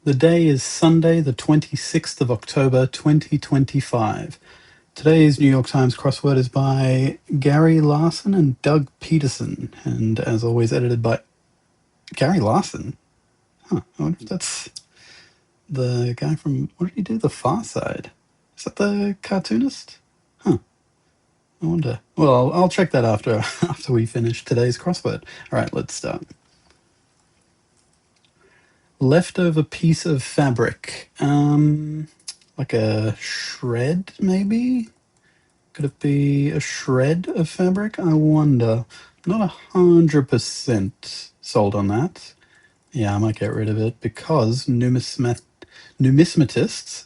The day is Sunday, the 26th of October, 2025. Today's New York Times crossword is by Gary Larson and Doug Peterson, and as always, edited by Gary Larson. Huh, I wonder if that's the guy from, what did he do? The Far Side? Is that the cartoonist? Huh, I wonder. Well, I'll check that after we finish today's crossword. All right, let's start. Leftover piece of fabric. Like a shred, maybe? Could it be a shred of fabric? I wonder. Not 100% sold on that. Yeah, I might get rid of it because numismatists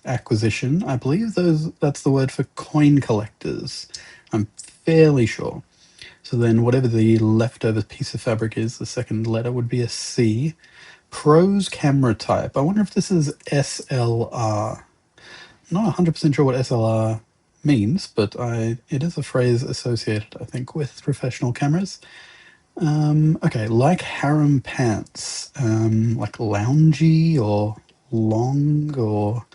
acquisition, I believe that's the word for coin collectors. I'm fairly sure. So then whatever the leftover piece of fabric is, the second letter would be a C. Pros camera type. I wonder if this is SLR. Not 100% sure what SLR means, but it is a phrase associated, I think, with professional cameras. Okay, like harem pants, like loungy or long or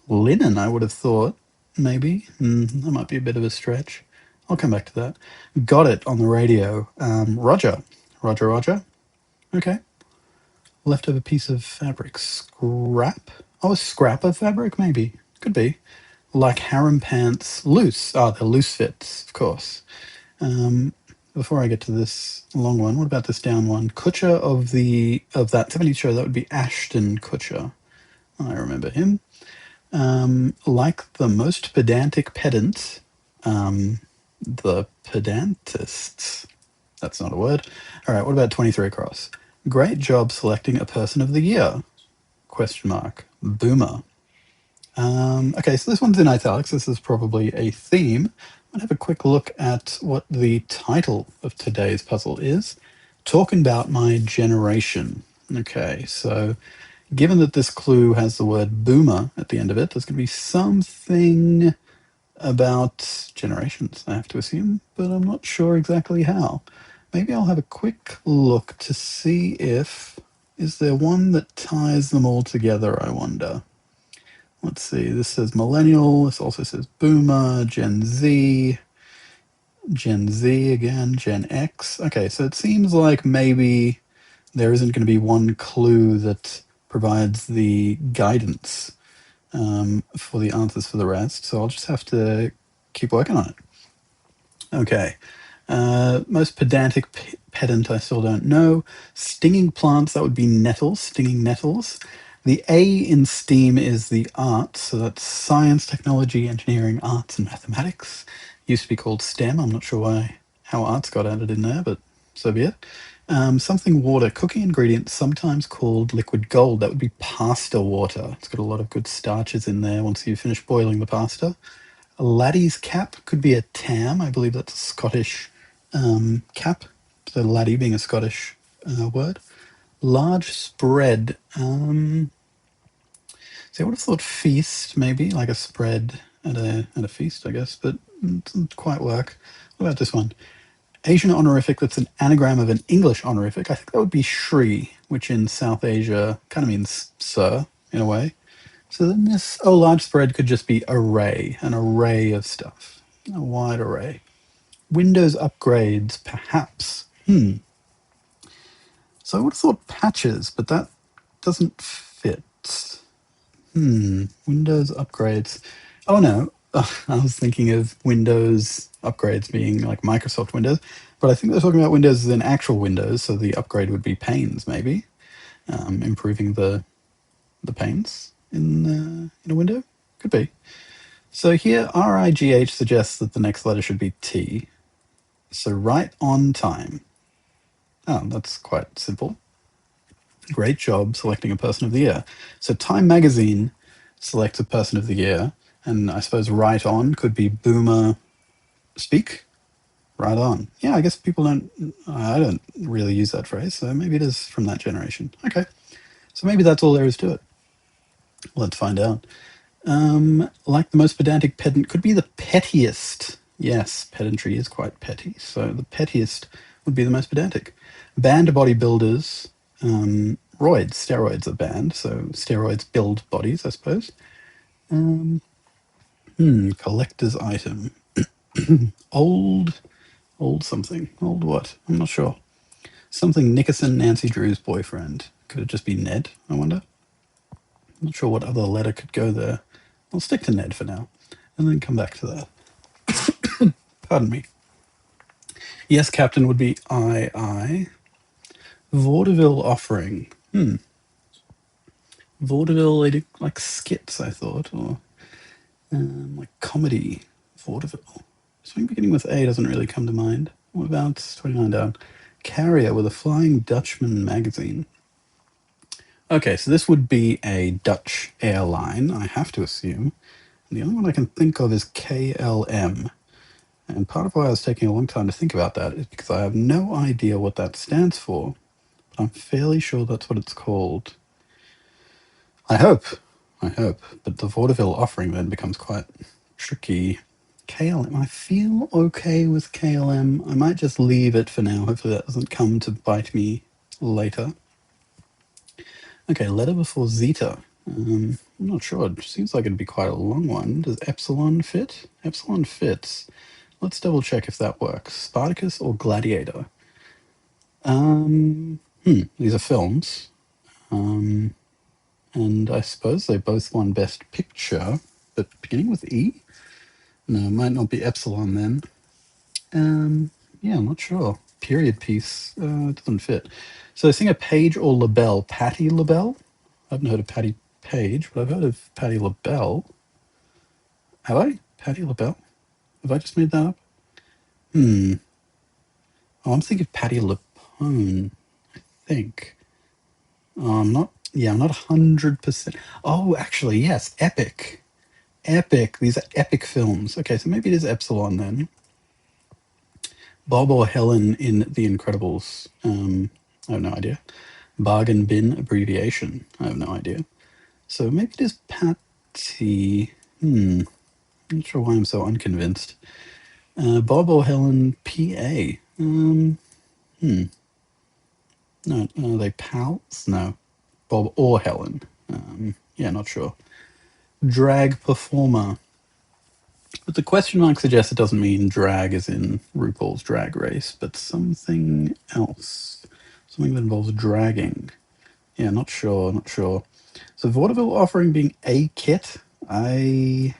linen, I would have thought, maybe. That might be a bit of a stretch. I'll come back to that. Got it on the radio. Roger. Roger, Roger. Okay. Leftover piece of fabric. Scrap? Oh, a scrap of fabric, maybe. Could be. Like harem pants, loose. Oh, they're loose fits, of course. Before I get to this long one, what about this down one? Kutcher of that 70s show, that would be Ashton Kutcher. I remember him. Like the most pedantic pedant, the pedantist. That's not a word. All right, what about 23 across? Great job selecting a person of the year. Question mark. Boomer. Okay, so this one's in italics. This is probably a theme. I'm going to have a quick look at what the title of today's puzzle is. Talking about my generation. Okay, so given that this clue has the word boomer at the end of it, there's going to be something about generations, I have to assume, but I'm not sure exactly how. Maybe I'll have a quick look to see if... Is there one that ties them all together, I wonder? Let's see, this says millennial, this also says boomer, Gen Z again, Gen X. Okay, so it seems like maybe there isn't going to be one clue that provides the guidance for the answers for the rest, so I'll just have to keep working on it. Okay, most pedantic pedant I still don't know. Stinging plants, that would be nettles, stinging nettles. The A in STEAM is the arts, so that's science, technology, engineering, arts, and mathematics. Used to be called STEM. I'm not sure how arts got added in there, but so be it. Something water, cooking ingredient, sometimes called liquid gold. That would be pasta water. It's got a lot of good starches in there once you finish boiling the pasta. A laddie's cap could be a tam. I believe that's a Scottish cap. So laddie being a Scottish word. Large spread. See, I would have thought feast, maybe, like a spread at a feast, I guess, but it doesn't quite work. What about this one? Asian honorific, that's an anagram of an English honorific. I think that would be Shri, which in South Asia kind of means sir, in a way. So then this, large spread could just be array, an array of stuff, a wide array. Windows upgrades, perhaps. So I would have thought patches, but that doesn't fit. Windows upgrades. Oh no, I was thinking of Windows upgrades being like Microsoft Windows, but I think they're talking about Windows as in actual Windows, so the upgrade would be panes, maybe. Improving the panes in a window? Could be. So here, RIGH suggests that the next letter should be T. So right on time. Oh, that's quite simple. Great job selecting a person of the year. So Time Magazine selects a person of the year, and I suppose right on could be boomer speak. Right on. Yeah, I guess I don't really use that phrase, so maybe it is from that generation. Okay. So maybe that's all there is to it. Let's find out. Like the most pedantic pedant could be the pettiest. Yes, pedantry is quite petty, so the pettiest would be the most pedantic. Band bodybuilders, steroids are banned, so steroids build bodies, I suppose. Collector's item. Old something. Old what? I'm not sure. Something Nickerson, Nancy Drew's boyfriend. Could it just be Ned, I wonder? I'm not sure what other letter could go there. I'll stick to Ned for now, and then come back to that. Pardon me. Yes, Captain would be I. Vaudeville offering. Vaudeville, they do like skits, I thought, or like comedy. Vaudeville. Something beginning with A doesn't really come to mind. What about 29 down? Carrier with a Flying Dutchman magazine. Okay, so this would be a Dutch airline, I have to assume. And the only one I can think of is KLM. And part of why I was taking a long time to think about that is because I have no idea what that stands for. But I'm fairly sure that's what it's called. I hope. But the vaudeville offering then becomes quite tricky. KLM, I feel okay with KLM. I might just leave it for now. Hopefully that doesn't come to bite me later. Okay, letter before Zeta. I'm not sure. It seems like it'd be quite a long one. Does Epsilon fit? Epsilon fits. Let's double check if that works. Spartacus or Gladiator? These are films. And I suppose they both won Best Picture, but beginning with E? No, it might not be Epsilon then. Yeah, I'm not sure. Period piece doesn't fit. So singer Page or LaBelle? Patti LaBelle? I haven't heard of Patti Page, but I've heard of Patti LaBelle. Have I? Patti LaBelle? Have I just made that up? Oh, I'm thinking Patti LaPone, I think. I'm not 100%. Oh, actually, yes, Epic. Epic. These are epic films. Okay, so maybe it is Epsilon then. Bob or Helen in The Incredibles? I have no idea. Bargain bin abbreviation? I have no idea. So maybe it is Patty. Not sure why I'm so unconvinced. Bob or Helen PA? No, are they pals? No. Bob or Helen? Yeah, not sure. Drag performer. But the question mark suggests it doesn't mean drag as in RuPaul's Drag Race, but something else. Something that involves dragging. Yeah, not sure. So vaudeville offering being a kit, I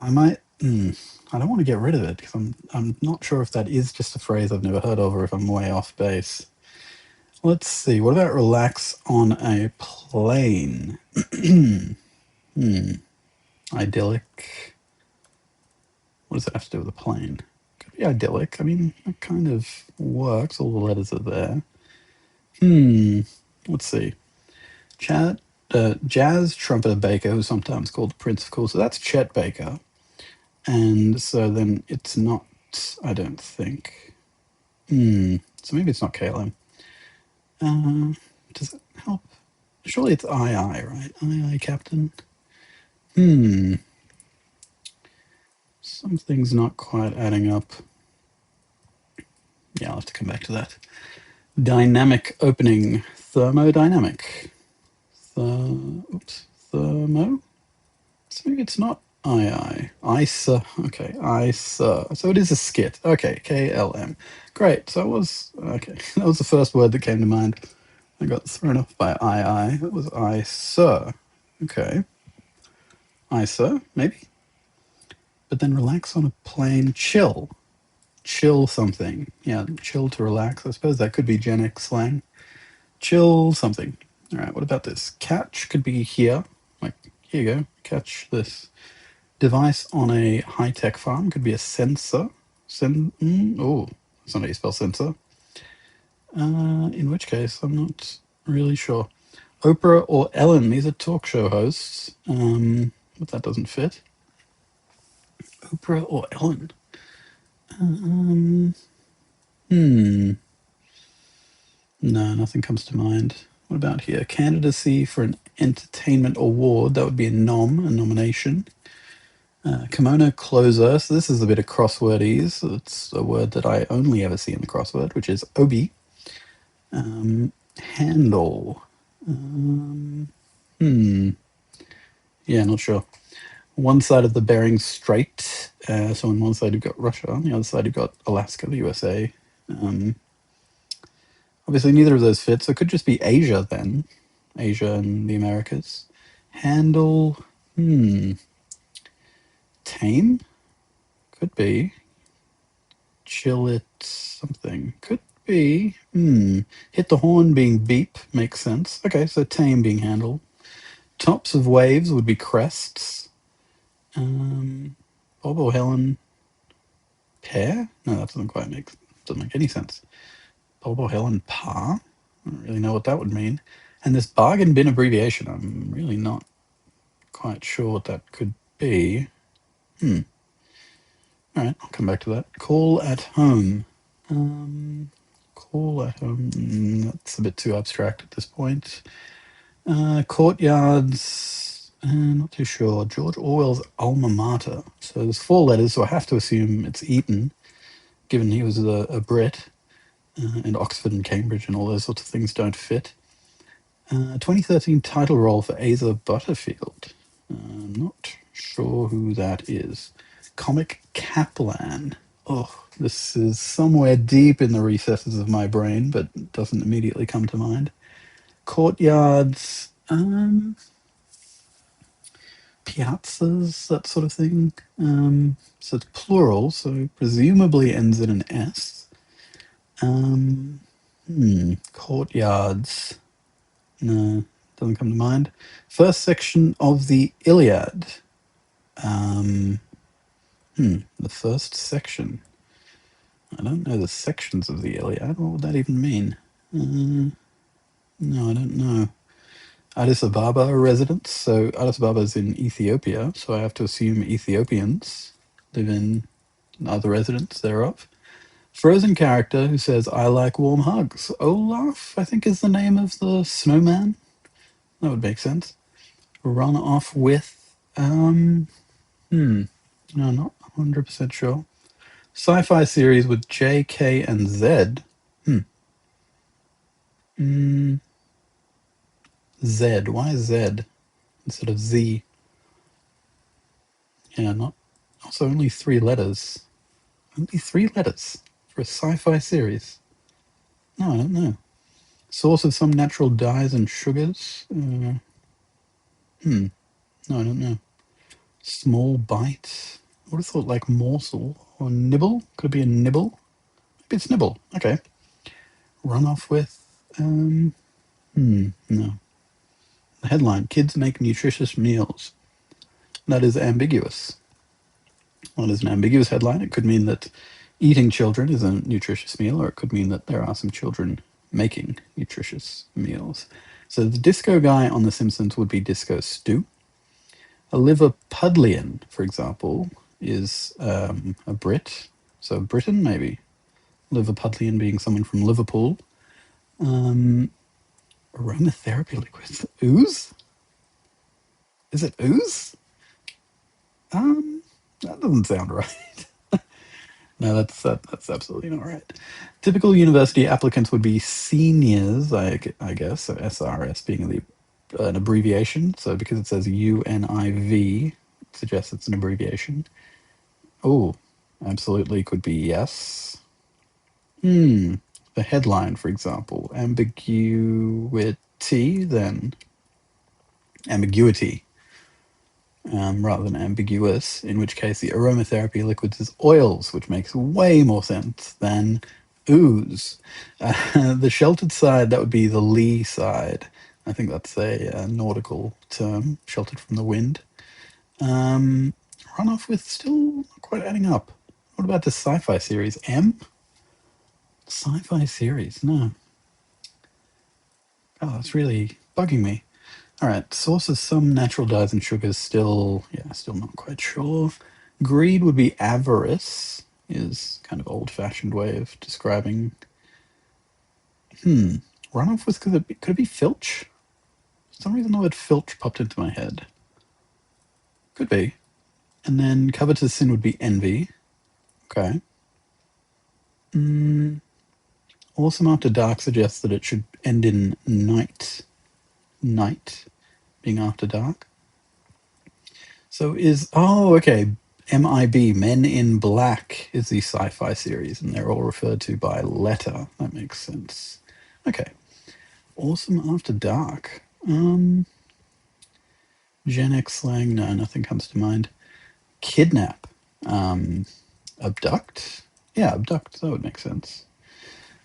might. I don't want to get rid of it because I'm not sure if that is just a phrase I've never heard of or if I'm way off base. Let's see. What about relax on a plane? Idyllic. What does that have to do with a plane? Could be idyllic. I mean, that kind of works. All the letters are there. Let's see. Jazz trumpeter Baker, who's sometimes called the Prince of Cool. So that's Chet Baker. And so then it's not, I don't think. So maybe it's not KLM. Does it help? Surely it's II, right? II Captain? Something's not quite adding up. Yeah, I'll have to come back to that. Dynamic opening. Thermodynamic. Thermo? So maybe it's not II. ISA. Okay, ISA. So it is a skit. Okay, KLM. Great. So it was, okay, that was the first word that came to mind. I got thrown off by II. That was ISA. Okay. ISA, maybe. But then relax on a plane. Chill. Chill something. Yeah, chill to relax. I suppose that could be Gen X slang. Chill something. All right, what about this? Catch could be here. Like, here you go. Catch this. Device on a high-tech farm could be a sensor. Oh, that's not how you spell sensor. In which case, I'm not really sure. Oprah or Ellen, these are talk show hosts. But that doesn't fit. Oprah or Ellen? No, nothing comes to mind. What about here? Candidacy for an entertainment award. That would be a nomination. Kimono closer. So this is a bit of crosswordese. It's a word that I only ever see in the crossword, which is obi. Handle. Yeah, not sure. One side of the Bering Strait. So on one side you've got Russia, on the other side you've got Alaska, the USA. Obviously neither of those fit, so it could just be Asia then. Asia and the Americas. Handle. Tame? Could be. Chill it something. Could be. Hit the horn being beep makes sense. Okay, so tame being handle. Tops of waves would be crests. Bob or Helen pair? No, that doesn't make any sense. Bob or Helen par? I don't really know what that would mean. And this bargain bin abbreviation, I'm really not quite sure what that could be. All right, I'll come back to that. Call at home. Call at home. That's a bit too abstract at this point. Courtyards. Not too sure. George Orwell's alma mater. So there's 4 letters, so I have to assume it's Eton, given he was a Brit, and Oxford and Cambridge and all those sorts of things don't fit. 2013 title role for Asa Butterfield. Not sure who that is. Comic Kaplan. Oh, this is somewhere deep in the recesses of my brain, but doesn't immediately come to mind. Courtyards, piazzas, that sort of thing. So it's plural, so presumably ends in an S. Courtyards. No, doesn't come to mind. First section of the Iliad. The first section. I don't know the sections of the Iliad. What would that even mean? No, I don't know. Addis Ababa residents. So Addis Ababa is in Ethiopia, so I have to assume Ethiopians live in other residents thereof. Frozen character who says, I like warm hugs. Olaf, I think, is the name of the snowman. That would make sense. Run off with, no, not 100% sure. Sci-fi series with J, K, and Z. Z. Why Z instead of Z? Yeah, not. Also, only 3 letters. Only 3 letters for a sci-fi series. No, I don't know. Source of some natural dyes and sugars. No, I don't know. Small bite. I would have thought like morsel or nibble. Could it be a nibble? Maybe it's nibble. Okay. Run off with. No. The headline: Kids make nutritious meals. That is ambiguous. Well, it is an ambiguous headline. It could mean that eating children is a nutritious meal, or it could mean that there are some children making nutritious meals. So the disco guy on The Simpsons would be Disco Stew. A Liverpudlian, for example, is a Brit. So Britain, maybe. Liverpudlian being someone from Liverpool. Aromatherapy liquids. Ooze? Is it ooze? That doesn't sound right. No, that's absolutely not right. Typical university applicants would be seniors, I guess. So SRS being an abbreviation. So because it says UNIV, it suggests it's an abbreviation. Oh, absolutely could be yes. The headline, for example, ambiguity, then ambiguity. Rather than ambiguous, in which case the aromatherapy liquids is oils, which makes way more sense than ooze. The sheltered side, that would be the lee side. I think that's a nautical term, sheltered from the wind. Run off with still not quite adding up. What about the sci-fi series? M? Sci-fi series? No. Oh, that's really bugging me. All right, sources some natural dyes and sugars. Still not quite sure. Greed would be avarice. Is kind of old-fashioned way of describing. Runoff was could it be filch? For some reason, the word filch popped into my head. Could be. And then covetous sin would be envy. Okay. Awesome After Dark suggests that it should end in night. Night being after dark. So okay. MIB, Men in Black, is the sci-fi series, and they're all referred to by letter. That makes sense. Okay. Awesome After Dark. Gen X slang, no, nothing comes to mind. Kidnap. Abduct? Yeah, abduct, that would make sense.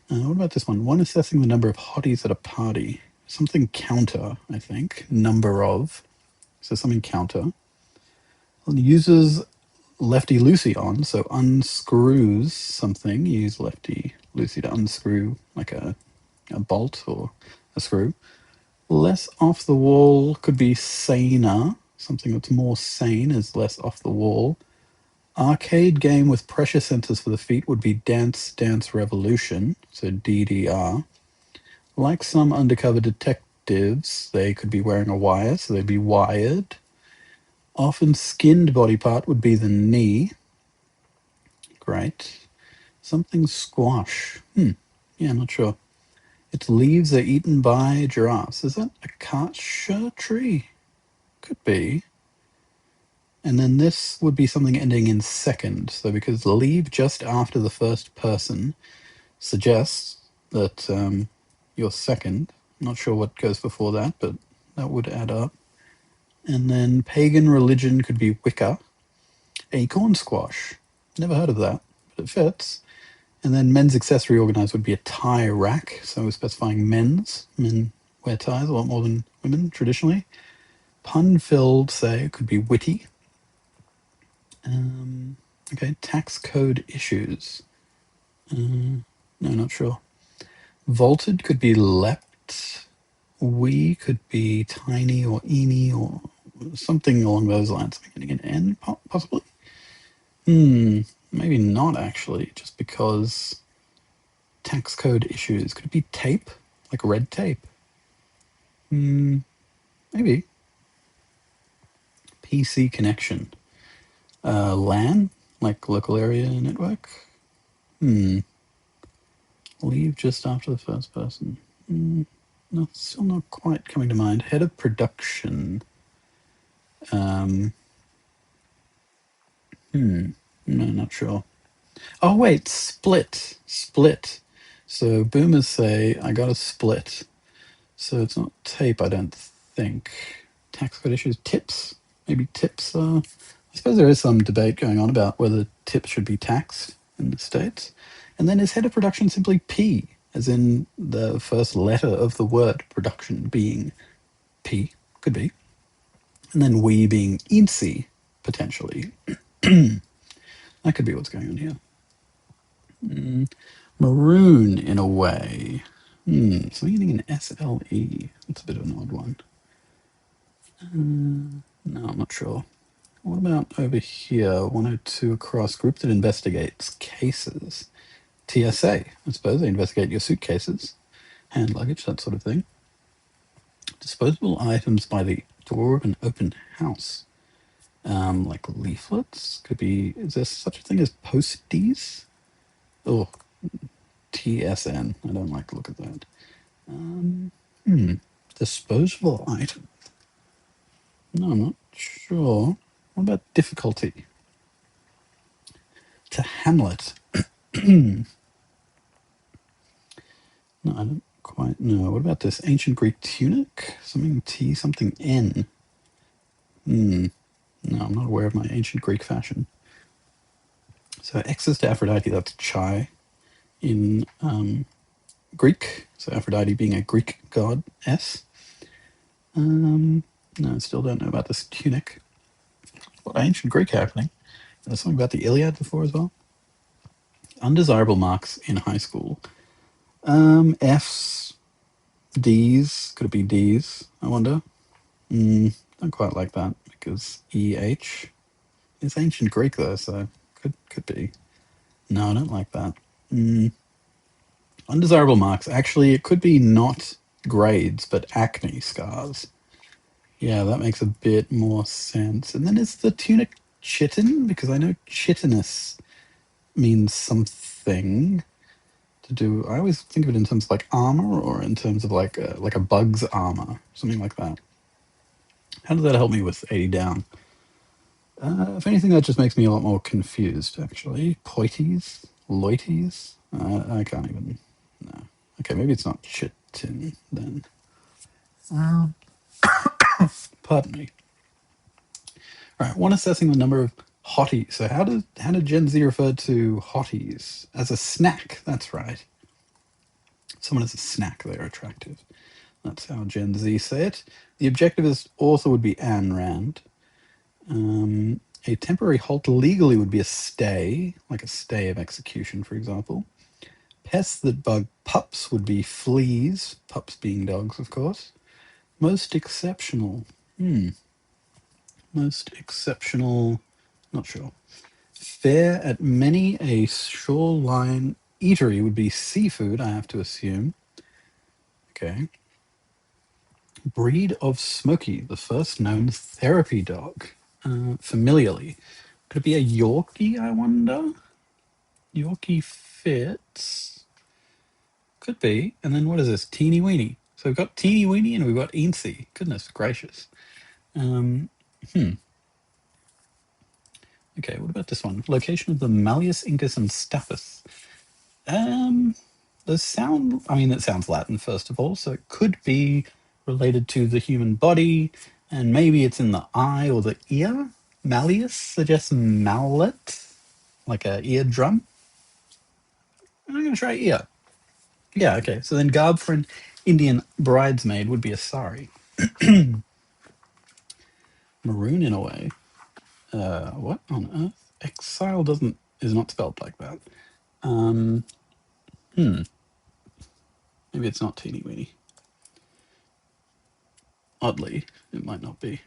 What about this one? One assessing the number of hotties at a party. Something counter, I think. Number of. So something counter. Uses lefty loosey on, so unscrews something. You use lefty loosey to unscrew like a bolt or a screw. Less off the wall could be saner. Something that's more sane is less off the wall. Arcade game with pressure sensors for the feet would be Dance Dance Revolution, so DDR. Like some undercover detectives, they could be wearing a wire, so they'd be wired. Often skinned body part would be the knee. Great. Something squash. Yeah, not sure. Its leaves are eaten by giraffes. Is that a acacia tree? Could be. And then this would be something ending in second. So because leave just after the first person suggests that you're second. Not sure what goes before that, but that would add up. And then pagan religion could be Wicca. Acorn squash. Never heard of that, but it fits. And then men's accessory organized would be a tie rack. So we're specifying men's. Men wear ties a lot more than women traditionally. Pun-filled, say, could be witty. Okay, tax code issues. No, not sure. Vaulted could be leapt. We could be tiny or eeny or something along those lines. Beginning an N, possibly? Maybe not actually, just because tax code issues. Could it be tape? Like red tape? Maybe. PC connection. LAN? Like local area network? Leave just after the first person. No, still not quite coming to mind. Head of production. No, not sure. Oh, wait, split. Split. So boomers say, I got a split. So it's not tape, I don't think. Tax code issues. Tips? Maybe tips are... I suppose there is some debate going on about whether tips should be taxed in the States. And then is head of production simply P, as in the first letter of the word production being P? Could be. And then we being INSEE, potentially. That could be what's going on here. Maroon, in a way. Something ending in SLE. That's a bit of an odd one. No, I'm not sure. What about over here? 102 across. Group that investigates cases. TSA. I suppose they investigate your suitcases, hand luggage, that sort of thing. Disposable items by the door of an open house. Like leaflets? Could be... Is there such a thing as posties? Oh, TSN. I don't like to look at that. Disposable item. No, I'm not sure. What about difficulty? To Hamlet. No, I don't quite know. What about this? Ancient Greek tunic? Something T, something N. No, I'm not aware of my ancient Greek fashion. So X's to Aphrodite, that's Chai in Greek. So Aphrodite being a Greek goddess. No, I still don't know about this tunic. What ancient Greek happening? There's something about the Iliad before as well. Undesirable marks in high school. F's, D's. Could it be D's? I wonder. Don't quite like that because EH is ancient Greek though, so could be. No, I don't like that. Undesirable marks. Actually, it could be not grades, but acne scars. Yeah, that makes a bit more sense. And then is the tunic chitin? Because I know chitinous means something. to do. I always think of it in terms of like armor, or in terms of like a bug's armor, something like that. How does that help me with 80 down? If anything, that just makes me a lot more confused, actually. Poites? Loites? I can't even... No. Okay, maybe it's not chitin, then. Pardon me. All right, one assessing the number of hotties. So how did Gen Z refer to hotties? As a snack, that's right. Someone as a snack, they're attractive. That's how Gen Z say it. The objectivist author would be Ayn Rand. A temporary halt legally would be a stay, like a stay of execution, for example. Pests that bug pups would be fleas, pups being dogs, of course. Most exceptional. Most exceptional, not sure. Fare at many a shoreline eatery would be seafood, I have to assume. Okay. Breed of Smokey, the first known therapy dog. Familiarly. Could it be a Yorkie, I wonder? Yorkie fits. Could be. And then what is this? Teeny weeny. So we've got teeny weeny and we've got eensy. Goodness gracious. Okay, what about this one? Location of the Malleus, Incus, and Stapus. The sound, I mean, that sounds Latin, first of all, so it could be related to the human body, and maybe it's in the eye or the ear. Malleus suggests mallet, like a eardrum. I'm going to try ear. Yeah, okay. So then garb for an Indian bridesmaid would be a sari. Maroon in a way. What on earth? Exile is not spelled like that. Maybe it's not teeny weeny. Oddly, it might not be.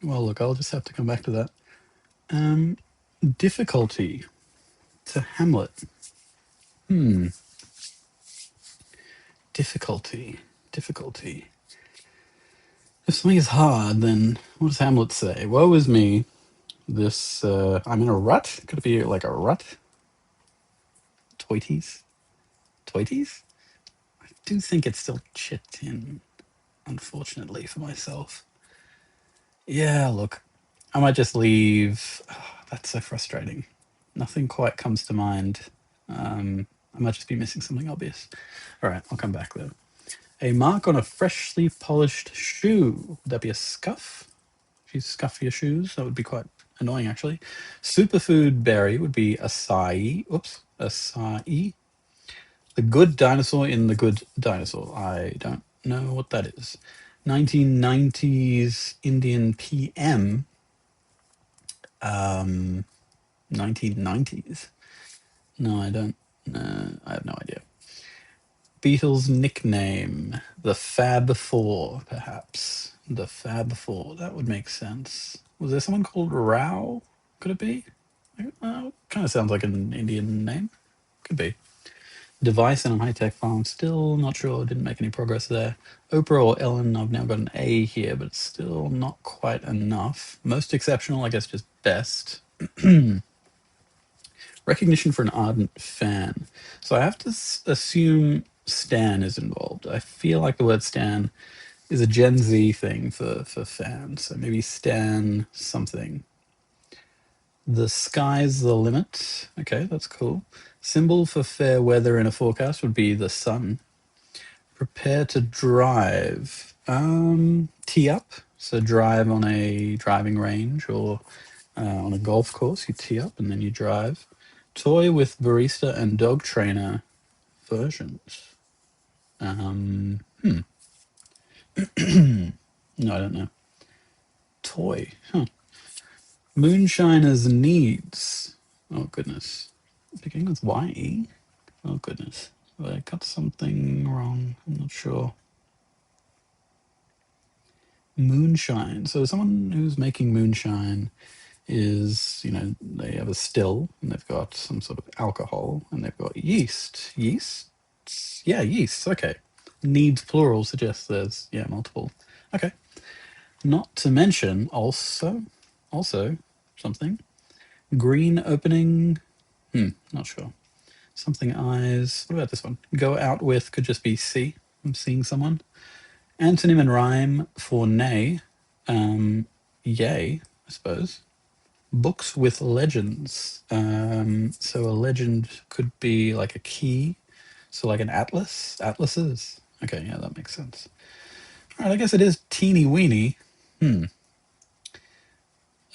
Well, look, I'll just have to come back to that. Difficulty to Hamlet. Difficulty. If something is hard, then what does Hamlet say? Woe is me. This, I'm in a rut? Could it be like a rut? Toities? I do think it's still chitin, unfortunately for myself. Yeah, look, I might just leave. Oh, that's so frustrating. Nothing quite comes to mind. I might just be missing something obvious. All right, I'll come back though. A mark on a freshly polished shoe. Would that be a scuff? If you scuff your shoes, that would be quite annoying, actually. Superfood berry would be acai. Oops, acai. The Good Dinosaur in The Good Dinosaur. I don't know what that is. 1990s Indian PM. 1990s. No, I don't. I have no idea. Beatles nickname. The Fab Four, perhaps. The Fab Four. That would make sense. Was there someone called Rao? Could it be? Kind of sounds like an Indian name. Could be. Device and a high-tech farm. Still not sure. Didn't make any progress there. Oprah or Ellen. I've now got an A here, but it's still not quite enough. Most exceptional, I guess, just best. Recognition for an ardent fan. So I have to assume Stan is involved. I feel like the word Stan is a Gen Z thing for fans. So maybe Stan something. The sky's the limit. Okay, that's cool. Symbol for fair weather in a forecast would be the sun. Prepare to drive. Tee up. So drive on a driving range or on a golf course. You tee up and then you drive. Toy with barista and dog trainer versions. No, I don't know. Toy. Huh. Moonshiner's needs. Oh, goodness. Beginning with YE? Oh, goodness. I got something wrong. I'm not sure. Moonshine. So someone who's making moonshine is, they have a still and they've got some sort of alcohol and they've got yeast. Yeast? Yeah, yeast. Okay. Needs plural suggests there's, multiple. Okay. Not to mention also something. Green opening. Not sure. Something eyes. What about this one? Go out with could just be see. I'm seeing someone. Antonym and rhyme for nay. Yay, I suppose. Books with legends. So a legend could be like a key. So like an atlas. Atlases. Okay, yeah, that makes sense. All right, I guess it is teeny weeny.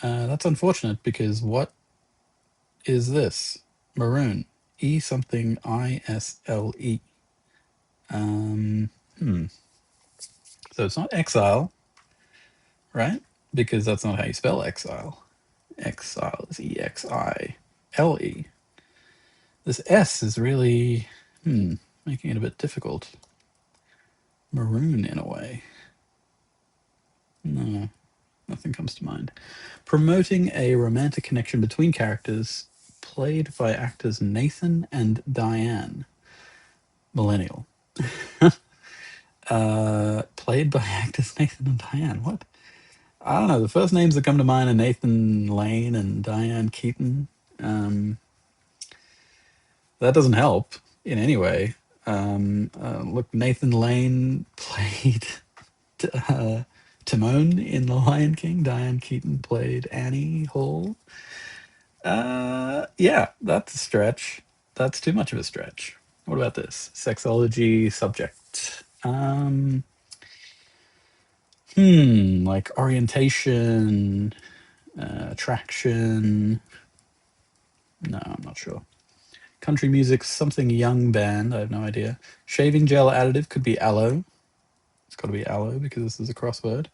That's unfortunate because what is this? Maroon. E something ISLE. So it's not exile, right? Because that's not how you spell exile. Exile is EXILE. This S is really making it a bit difficult. Maroon in a way. No, nothing comes to mind. Promoting a romantic connection between characters played by actors Nathan and Diane. Millennial. Played by actors Nathan and Diane. What? I don't know. The first names that come to mind are Nathan Lane and Diane Keaton. That doesn't help in any way. Look, Nathan Lane played Timon in The Lion King. Diane Keaton played Annie Hall. Yeah, that's a stretch. That's too much of a stretch. What about this? Sexology subject. Like orientation, attraction. No, I'm not sure. Country music, something young band. I have no idea. Shaving gel additive could be aloe. It's got to be aloe because this is a crossword.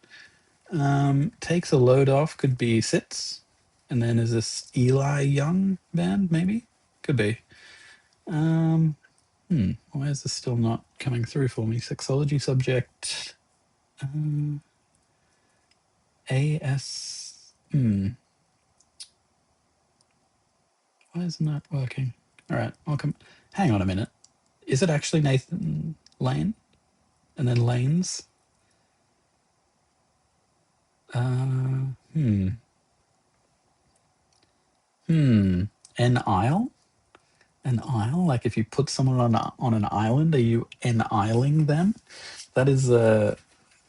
Takes a load off could be sits. And then is this Eli Young band? Maybe could be. Why is this still not coming through for me? Sexology subject. AS. Why isn't that working? All right, I'll come. Hang on a minute. Is it actually Nathan Lane? And then Lanes? An isle? An isle? Like if you put someone on an island, are you en-isling them? That is an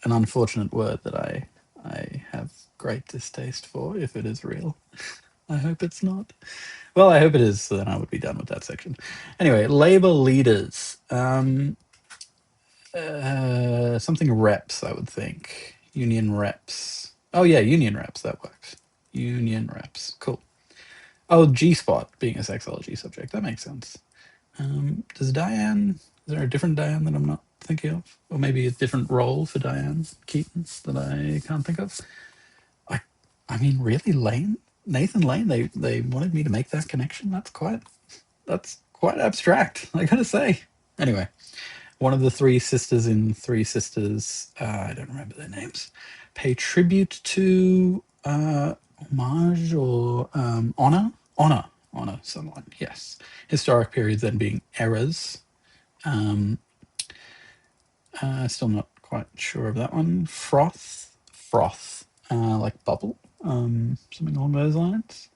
unfortunate word that I have great distaste for if it is real. I hope it's not. Well, I hope it is, so then I would be done with that section. Anyway, labor leaders. Something reps, I would think. Union reps. Oh yeah, union reps, that works. Union reps. Cool. Oh, G-spot being a sexology subject. That makes sense. Does Diane, is there a different Diane that I'm not thinking of? Or maybe a different role for Diane Keaton that I can't think of? I mean, really, Lane? Nathan Lane, they wanted me to make that connection? That's quite abstract, I gotta say. Anyway, one of the three sisters in Three Sisters, I don't remember their names, pay tribute to homage or honor someone, yes. Historic periods then being eras. Still not quite sure of that one. Froth, like bubble, something along those lines.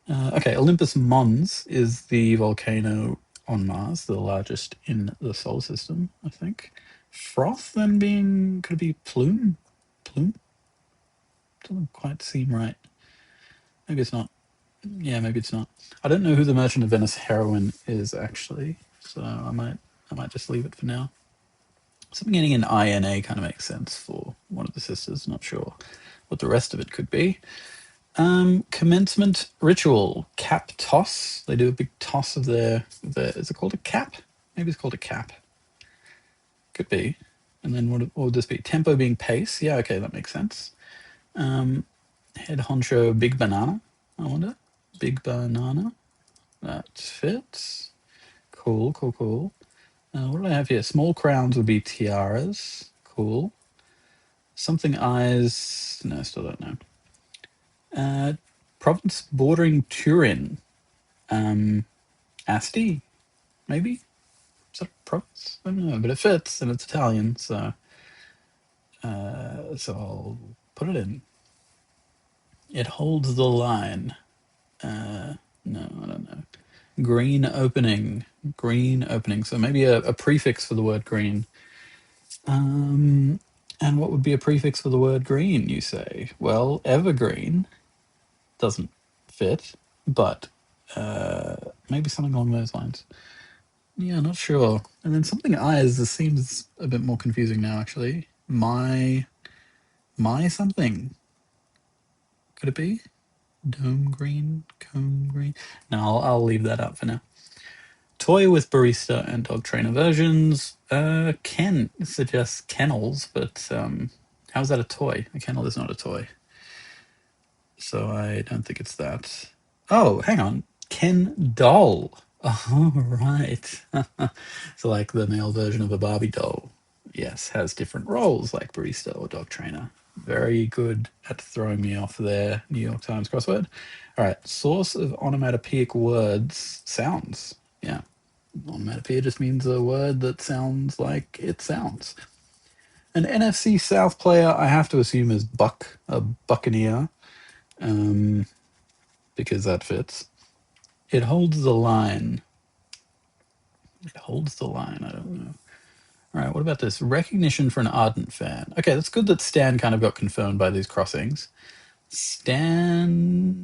Okay, Olympus Mons is the volcano on Mars, the largest in the solar system, I think. Froth then being, could it be plume? Plume? Doesn't quite seem right. Maybe it's not. Yeah, maybe it's not. I don't know who the Merchant of Venice heroine is actually, so I might just leave it for now. Something ending in INA kind of makes sense for one of the sisters. Not sure what the rest of it could be. Commencement ritual, cap toss. They do a big toss of their. Is it called a cap? Maybe it's called a cap. Could be. And then what would this be? Tempo being pace. Yeah, okay, that makes sense. Head honcho, big banana. I wonder. Big banana. That fits. Cool. What do I have here? Small crowns would be tiaras. Cool. Something eyes. No, still don't know. Province bordering Turin. Asti, maybe? Is that a province? I don't know, but it fits and it's Italian, so I'll put it in. It holds the line. No, I don't know. Green opening. Green opening. So maybe a prefix for the word green. And what would be a prefix for the word green, you say? Well, evergreen doesn't fit, but maybe something along those lines. Yeah, not sure. And then something eyes. This seems a bit more confusing now, actually. My something. Could it be? Dome green? Cone green? No, I'll leave that up for now. Toy with barista and dog trainer versions. Ken suggests kennels, but how's that a toy? A kennel is not a toy. So I don't think it's that. Oh, hang on. Ken doll. Oh, right. So like the male version of a Barbie doll. Yes, has different roles like barista or dog trainer. Very good at throwing me off there, New York Times crossword. All right, source of onomatopoeic words, sounds. Yeah, onomatopoeia just means a word that sounds like it sounds. An NFC South player, I have to assume, is Buck, a Buccaneer, because that fits. It holds the line. It holds the line. I don't know. All right, what about this? Recognition for an ardent fan. Okay, that's good that Stan kind of got confirmed by these crossings. Standing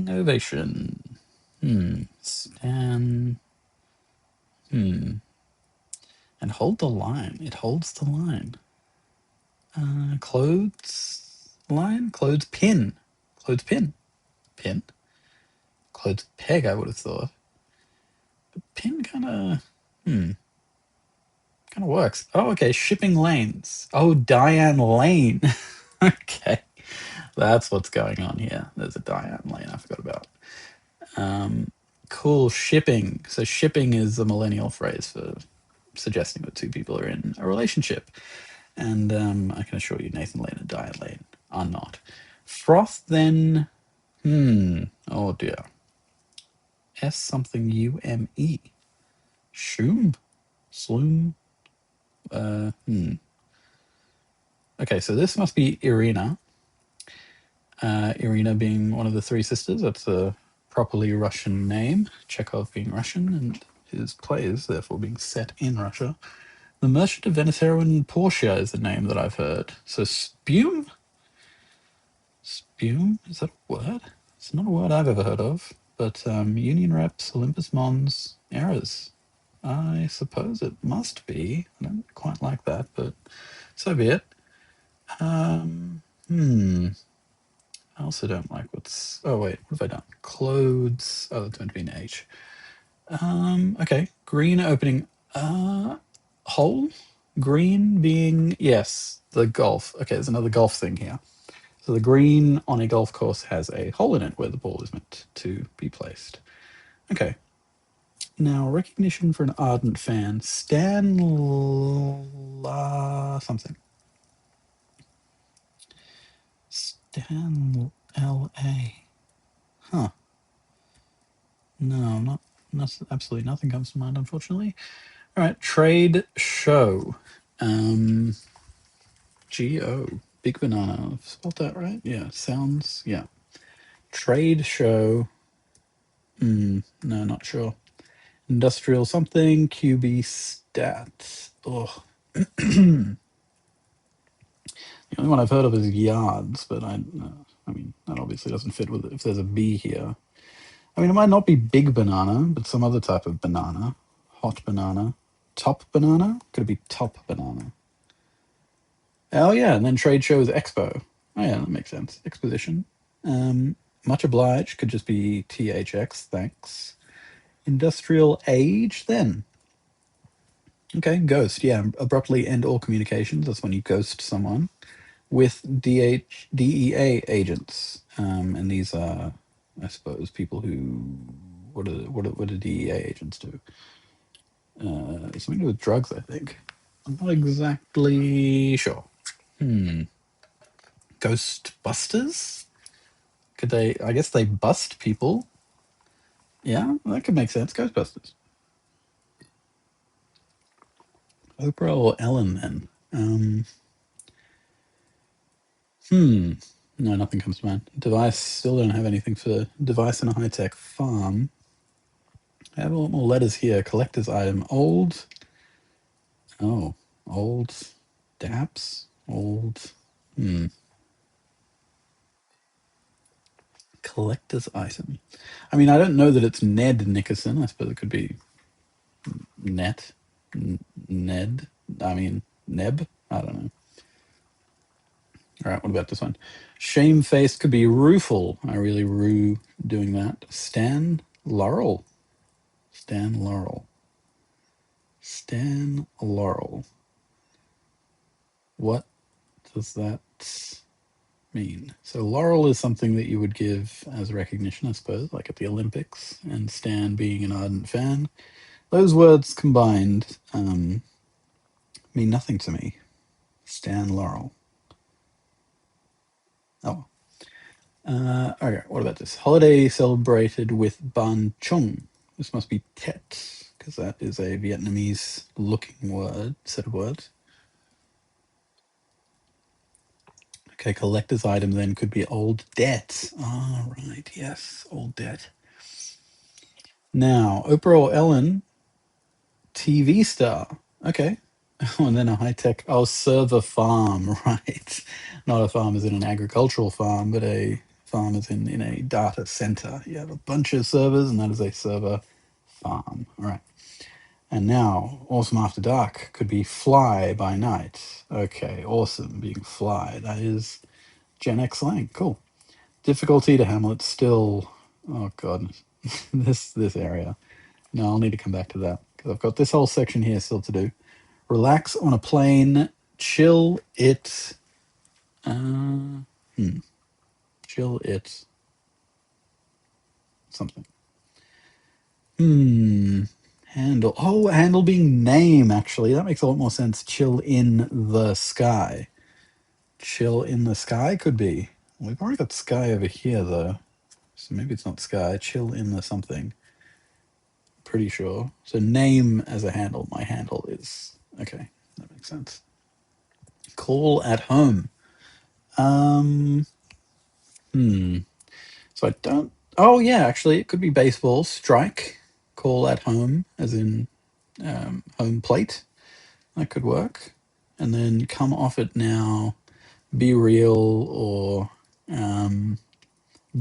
ovation. Stan. And hold the line. It holds the line. Clothes line? Clothes pin. Clothes pin. Pin? Clothes peg, I would have thought. But pin kind of. Kind of works. Oh, okay. Shipping lanes. Oh, Diane Lane. Okay. That's what's going on here. There's a Diane Lane I forgot about. Cool. Shipping. So shipping is a millennial phrase for suggesting that two people are in a relationship. And I can assure you Nathan Lane and Diane Lane are not. Froth then. Oh dear. S something UME. Shoom? Sloom? Okay, so this must be Irina. Irina being one of the three sisters. That's a properly Russian name. Chekhov being Russian and his plays therefore being set in Russia. The Merchant of Venice heroine Portia is the name that I've heard. So spume? Spume? Is that a word? It's not a word I've ever heard of. But Union Reps, Olympus Mons, errors. I suppose it must be. I don't quite like that, but so be it. I also don't like what's. Oh wait, what have I done? Clothes. Oh, that's meant to be an H. Okay. Green opening. Hole. Green being yes, the golf. Okay, there's another golf thing here. So the green on a golf course has a hole in it where the ball is meant to be placed. Okay. Now recognition for an ardent fan. Stan something. Stan LA. Huh. No, not absolutely nothing comes to mind, unfortunately. All right, trade show. GO. Big banana. I've spelled that right? Yeah, sounds, yeah. Trade show. No, not sure. Industrial something. QB stats. Oh. The only one I've heard of is yards, but I mean, that obviously doesn't fit with it if there's a B here. I mean, it might not be big banana, but some other type of banana. Hot banana. Top banana? Could it be top banana? Oh, yeah, and then trade shows expo. Oh, yeah, that makes sense. Exposition. Much obliged could just be THX, thanks. Industrial age, then. Okay, ghost, yeah. Abruptly end all communications. That's when you ghost someone. With DEA agents. And these are, I suppose, people who. What do DEA agents do? Something to do with drugs, I think. I'm not exactly sure. Ghostbusters? Could they? I guess they bust people. Yeah, that could make sense. Ghostbusters. Oprah or Ellen then? No, nothing comes to mind. Device. Still don't have anything for device in a high tech farm. I have a lot more letters here. Collector's item. Old. Oh, old daps. Old. Collector's item. I mean, I don't know that it's Ned Nickerson. I suppose it could be Net. Ned. I mean, Neb. I don't know. All right, what about this one? Shamefaced could be rueful. I really rue doing that. Stan Laurel. Stan Laurel. Stan Laurel. What does that mean? So laurel is something that you would give as recognition, I suppose, like at the Olympics, and Stan being an ardent fan. Those words combined mean nothing to me. Stan Laurel. Oh. Okay, what about this? Holiday celebrated with Ban Chung. This must be Tet, because that is a Vietnamese looking word, set of words. Okay, collector's item then could be old debt. Ah, right, yes, old debt. Now, Oprah or Ellen, TV star. Okay. Oh, and then a high-tech, server farm, right. Not a farm as in an agricultural farm, but a farm as in a data center. You have a bunch of servers, and that is a server farm. All right. And now, awesome after dark could be fly by night. Okay, awesome being fly. That is Gen X slang. Cool. Difficulty to Hamlet still. Oh god, this area. No, I'll need to come back to that because I've got this whole section here still to do. Relax on a plane. Chill it. Chill it. Something. Handle. Oh, handle being name, actually. That makes a lot more sense. Chill in the sky. Chill in the sky could be. We've already got sky over here, though. So maybe it's not sky. Chill in the something. Pretty sure. So name as a handle. My handle is. Okay, that makes sense. Call at home. Um. So I don't. Oh yeah, actually, it could be baseball. Strike. Call at home, as in home plate. That could work. And then come off it now. Be real or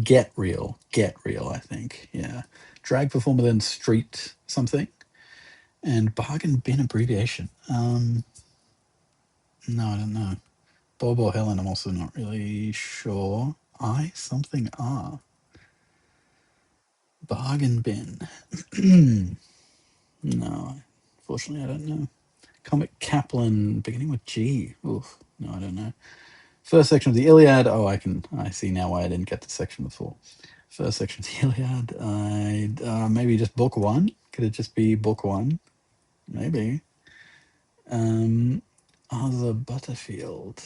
get real. Get real. I think. Yeah. Drag performer then street something and bargain bin abbreviation. No, I don't know. Bob or Helen. I'm also not really sure. I something R. Bargain bin. No, unfortunately, I don't know. Comic Kaplan, beginning with G. Oof. No, I don't know. First section of the Iliad. Oh, I see now why I didn't get this section before. First section of the Iliad. Maybe just book one. Could it just be book one? Maybe. Arthur Butterfield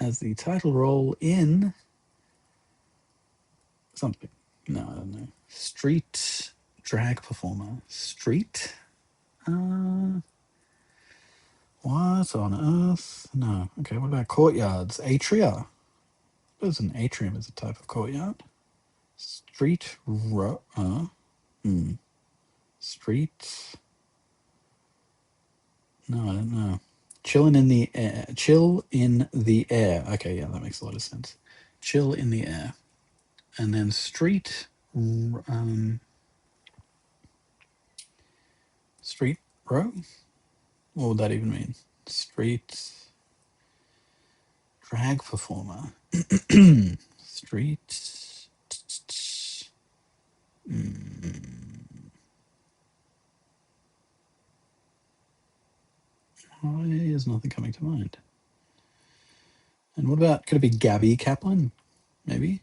as the title role in something. No, I don't know. Street drag performer. Street? What on earth? No. Okay, what about courtyards? Atria. What is an atrium is a type of courtyard? Street Street. No, I don't know. Chilling in the air. Chill in the air. Okay, yeah, that makes a lot of sense. Chill in the air. And then street. Street row? What would that even mean? Street drag performer. Street. Why is nothing coming to mind? And what about, could it be Gabby Kaplan? Maybe.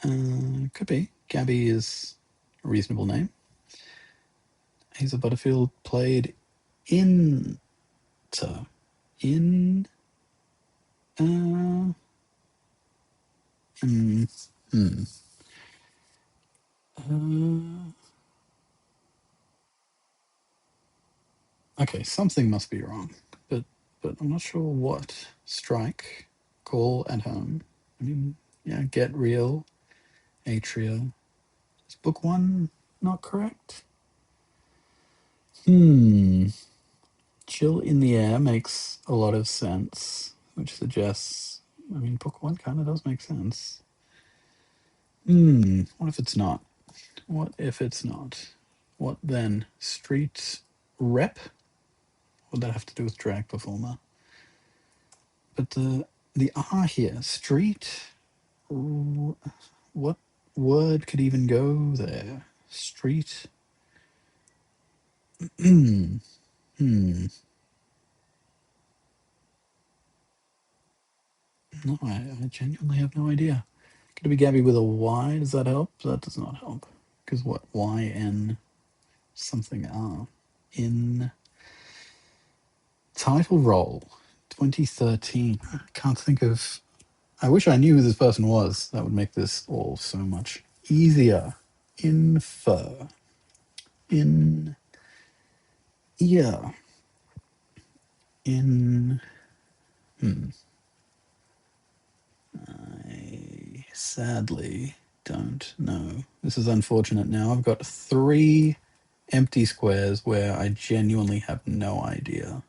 Could be. Gabby is a reasonable name. Hazel Butterfield played in. In. Uh, mm, hmm. Okay, something must be wrong, but I'm not sure what. Strike, call at home. I mean, yeah, get real, atria. Is book one not correct? Hmm. Chill in the air makes a lot of sense, which suggests, I mean, book one kind of does make sense. What if it's not? What if it's not? What then? Street rep? What would that have to do with drag performer? But the R here, street. What word could even go there? Street. Hmm. Hmm. No, I genuinely have no idea. Could it be Gabby with a Y? Does that help? That does not help. Because what? YN something R. In title role 2013. I can't think of. I wish I knew who this person was. That would make this all so much easier. Infer. In ear. In. I sadly don't know. This is unfortunate now. I've got 3 empty squares where I genuinely have no idea,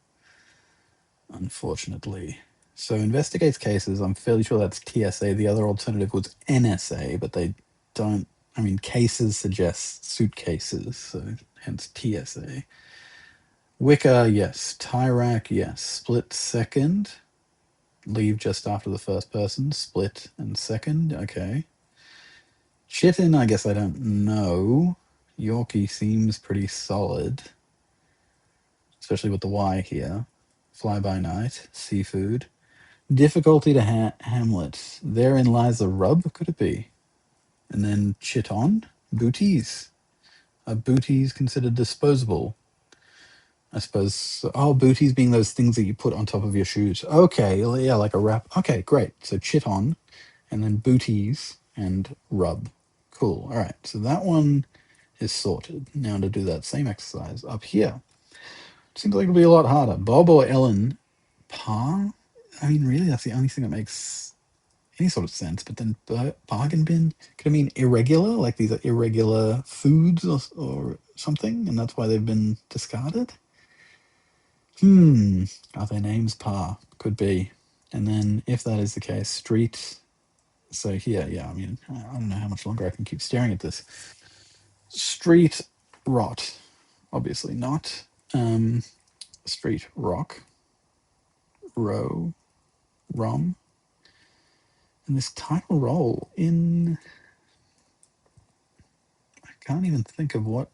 unfortunately. So investigates cases, I'm fairly sure that's TSA. The other alternative was NSA, but they don't. I mean, cases suggest suitcases, so hence TSA. Wicca, yes. Tyrac, yes. Split second. Leave just after the first person. Split and second. Okay. Chitin, I guess I don't know. Yorkie seems pretty solid, especially with the Y here. Fly by night, seafood. Difficulty to Hamlet. Therein lies a rub, could it be? And then chiton, booties. Are booties considered disposable? I suppose. Oh, booties being those things that you put on top of your shoes. Okay, yeah, like a wrap. Okay, great. So chiton, and then booties and rub. Cool. All right. So that one is sorted. Now to do that same exercise up here. Seems like it'll be a lot harder. Bob or Ellen, par? I mean, really, that's the only thing that makes any sort of sense. But then bargain bin, could it mean irregular? Like these are irregular foods or something, and that's why they've been discarded? Are their names par? Could be. And then if that is the case, street. So here, yeah, I mean, I don't know how much longer I can keep staring at this. Street rot. Obviously not. Street rock. Row. Rom. And this title role in. I can't even think of what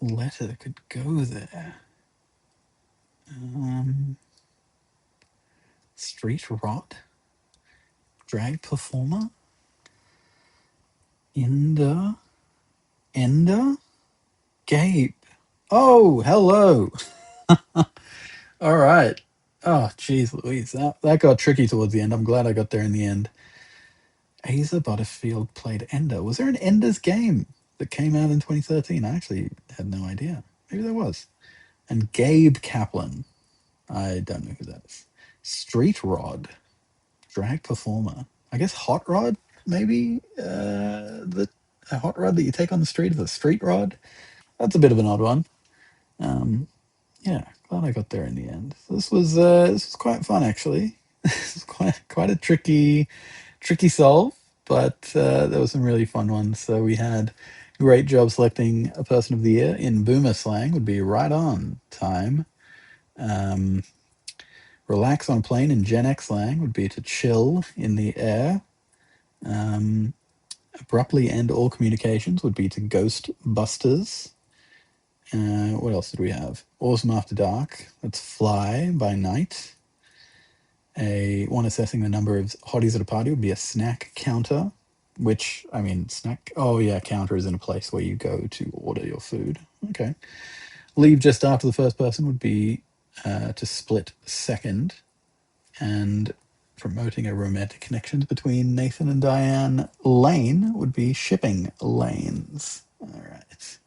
letter could go there. Street rot. Drag performer. Ender. Ender. Gape. Oh, hello. All right. Oh, geez, Louise. That got tricky towards the end. I'm glad I got there in the end. Asa Butterfield played Ender. Was there an Ender's game that came out in 2013? I actually had no idea. Maybe there was. And Gabe Kaplan. I don't know who that is. Street Rod. Drag performer. I guess Hot Rod, maybe? A hot rod that you take on the street is a street rod. That's a bit of an odd one. Um, yeah, glad I got there in the end. This was quite fun actually. This was quite a tricky solve, but there were some really fun ones. So we had great job selecting a person of the year in boomer slang would be right on time. Um, relax on plane in Gen X slang would be to chill in the air. Um, abruptly end all communications would be to ghost busters. What else did we have? Awesome After Dark. That's Fly by Night. One assessing the number of hotties at a party would be a snack counter, which, I mean, snack. Oh, yeah, counter is in a place where you go to order your food. Okay. Leave just after the first person would be to split second. And promoting a romantic connections between Nathan and Diane Lane would be shipping lanes. All right.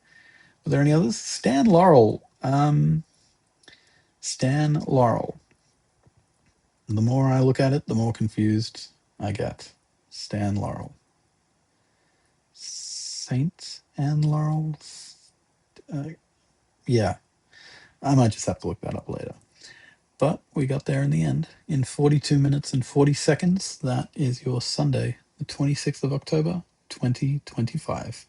Were there any others? Stan Laurel. Stan Laurel. The more I look at it, the more confused I get. Stan Laurel. Saint Anne Laurel. Yeah, I might just have to look that up later. But we got there in the end. In 42 minutes and 40 seconds, that is your Sunday, the 26th of October, 2025.